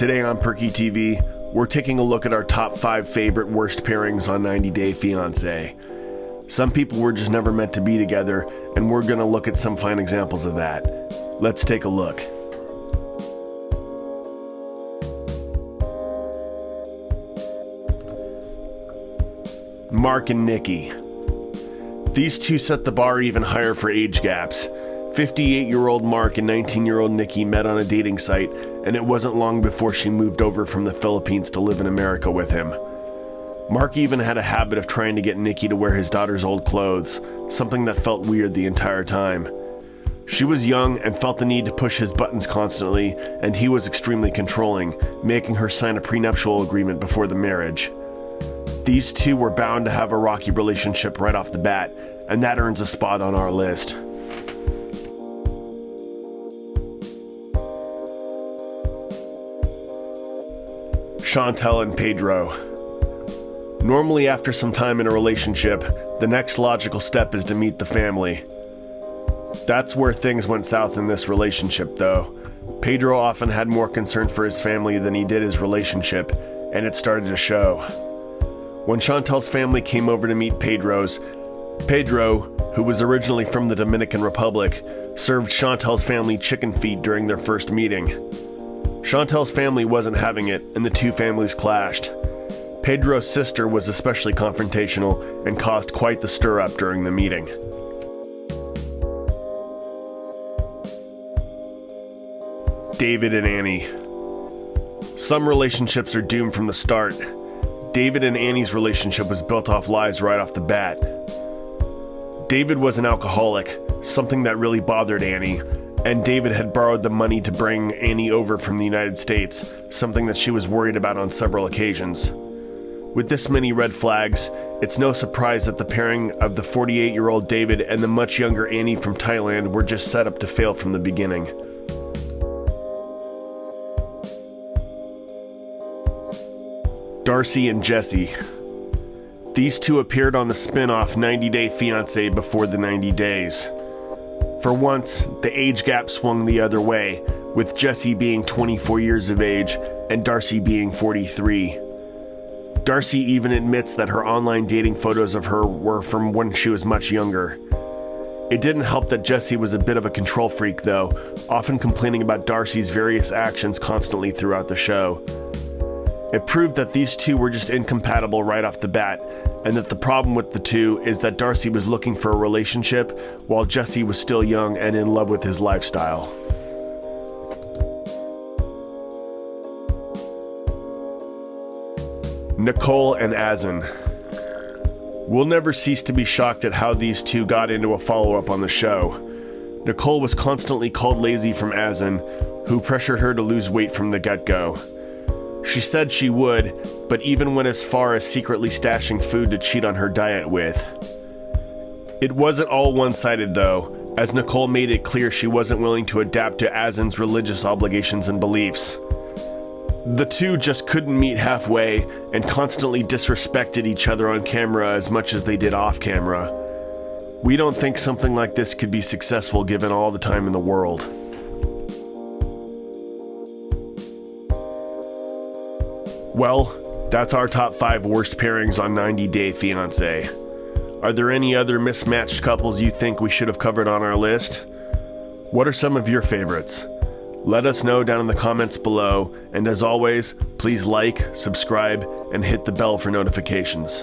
Today on Perky TV, we're taking a look at our top 5 favorite worst pairings on 90 Day Fiance. Some people were just never meant to be together, and we're gonna look at some fine examples of that. Let's take a look. Mark and Nikki. These two set the bar even higher for age gaps. 58-year-old Mark and 19-year-old Nikki met on a dating site, and it wasn't long before she moved over from the Philippines to live in America with him. Mark even had a habit of trying to get Nikki to wear his daughter's old clothes, something that felt weird the entire time. She was young and felt the need to push his buttons constantly, and he was extremely controlling, making her sign a prenuptial agreement before the marriage. These two were bound to have a rocky relationship right off the bat, and that earns a spot on our list. Chantel and Pedro. Normally, after some time in a relationship, the next logical step is to meet the family. That's where things went south in this relationship, though. Pedro often had more concern for his family than he did his relationship, and it started to show. When Chantel's family came over to meet Pedro, who was originally from the Dominican Republic, served Chantel's family chicken feet during their first meeting. Chantel's family wasn't having it, and the two families clashed. Pedro's sister was especially confrontational and caused quite the stir-up during the meeting. David and Annie. Some relationships are doomed from the start. David and Annie's relationship was built off lies right off the bat. David was an alcoholic, something that really bothered Annie, and David had borrowed the money to bring Annie over from the United States, something that she was worried about on several occasions. With this many red flags, it's no surprise that the pairing of the 48-year-old David and the much younger Annie from Thailand were just set up to fail from the beginning. Darcy and Jesse. These two appeared on the spin-off 90 Day Fiance before the 90 days. For once, the age gap swung the other way, with Jesse being 24 years of age and Darcy being 43. Darcy even admits that her online dating photos of her were from when she was much younger. It didn't help that Jesse was a bit of a control freak though, often complaining about Darcy's various actions constantly throughout the show. It proved that these two were just incompatible right off the bat, and that the problem with the two is that Darcy was looking for a relationship while Jesse was still young and in love with his lifestyle. Nicole and Azan. We'll never cease to be shocked at how these two got into a follow-up on the show. Nicole was constantly called lazy from Azan, who pressured her to lose weight from the get-go. She said she would, but even went as far as secretly stashing food to cheat on her diet with. It wasn't all one-sided though, as Nicole made it clear she wasn't willing to adapt to Azan's religious obligations and beliefs. The two just couldn't meet halfway and constantly disrespected each other on camera as much as they did off camera. We don't think something like this could be successful given all the time in the world. Well, that's our top 5 worst pairings on 90 Day Fiance. Are there any other mismatched couples you think we should have covered on our list? What are some of your favorites? Let us know down in the comments below, and as always, please like, subscribe, and hit the bell for notifications.